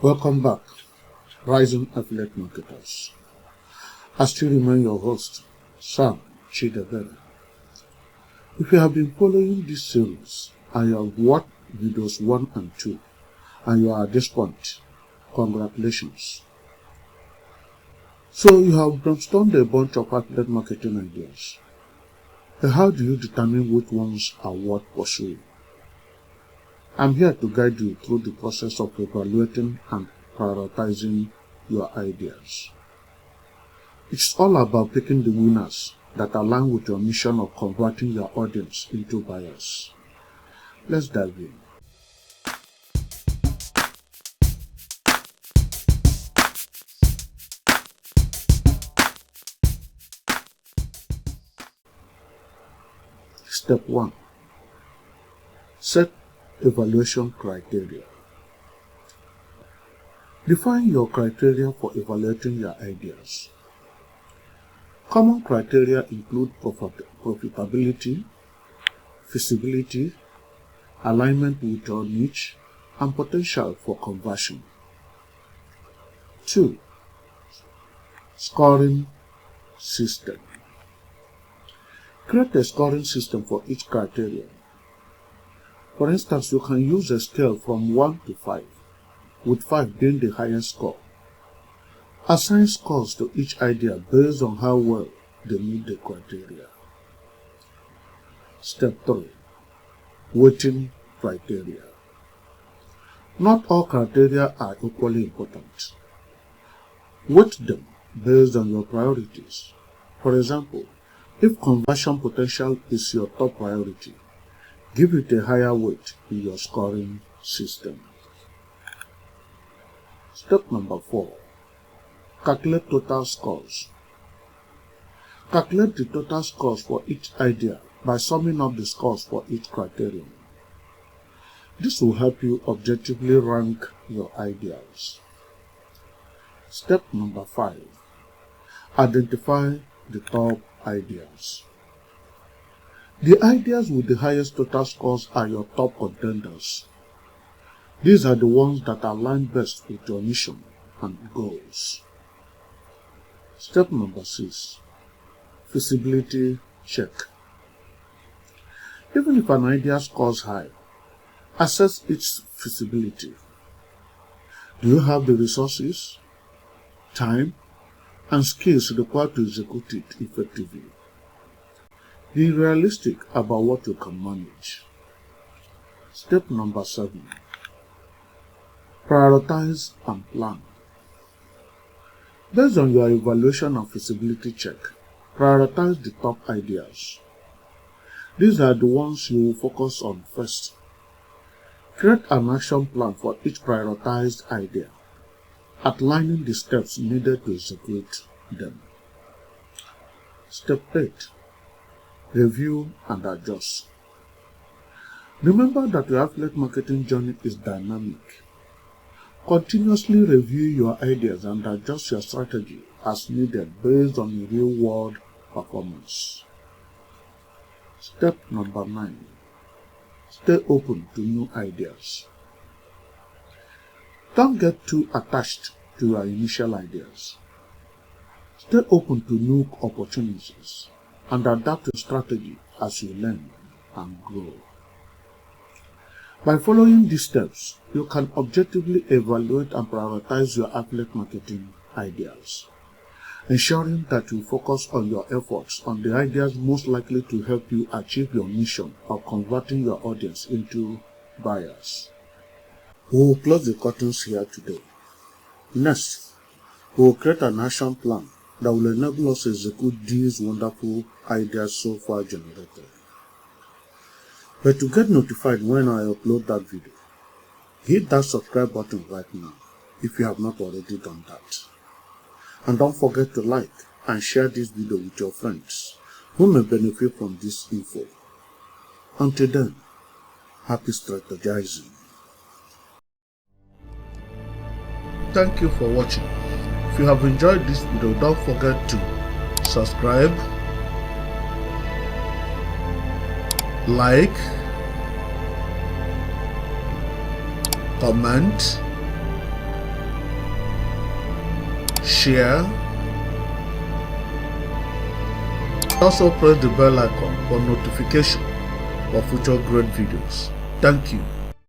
Welcome back, Rising Affiliate Marketers. I still remain your host, Sam Chidebere. If you have been following this series and you have watched videos 1 and 2 and you are at this point, congratulations. So you have brainstormed a bunch of affiliate marketing ideas. And how do you determine which ones are worth pursuing? I'm here to guide you through the process of evaluating and prioritizing your ideas. It's all about picking the winners that align with your mission of converting your audience into buyers. Let's dive in. Step 1. Set evaluation criteria. Define your criteria for evaluating your ideas. Common criteria include profitability, feasibility, alignment with your niche, and potential for conversion. 2. Scoring system. Create a scoring system for each criterion. For instance, you can use a scale from 1 to 5, with 5 being the highest score. Assign scores to each idea based on how well they meet the criteria. Step 3. Weighting criteria. Not all criteria are equally important. Weight them based on your priorities. For example, if conversion potential is your top priority, give it a higher weight in your scoring system. Step number 4. Calculate total scores. Calculate the total scores for each idea by summing up the scores for each criterion. This will help you objectively rank your ideas. Step number 5. Identify the top ideas. The ideas with the highest total scores are your top contenders. These are the ones that align best with your mission and goals. Step number 6. Feasibility check. Even if an idea scores high, assess its feasibility. Do you have the resources, time, and skills required to execute it effectively? Be realistic about what you can manage. Step number 7. Prioritize and plan. Based on your evaluation and feasibility check, prioritize the top ideas. These are the ones you will focus on first. Create an action plan for each prioritized idea, outlining the steps needed to execute them. Step 8. Review and adjust. Remember that your affiliate marketing journey is dynamic. Continuously review your ideas and adjust your strategy as needed based on your real-world performance. Step number 9. Stay open to new ideas. Don't get too attached to your initial ideas. Stay open to new opportunities and adapt your strategy as you learn and grow. By following these steps, you can objectively evaluate and prioritize your affiliate marketing ideas, ensuring that you focus on your efforts on the ideas most likely to help you achieve your mission of converting your audience into buyers. We will close the curtains here today. Next, we will create an action plan that will enable us to execute these wonderful ideas so far generated. But to get notified when I upload that video, hit that subscribe button right now if you have not already done that. And don't forget to like and share this video with your friends who may benefit from this info. Until then, happy strategizing. Thank you for watching. If you have enjoyed this video, don't forget to subscribe, like, comment, share. Also press the bell icon for notification for future great videos. Thank you.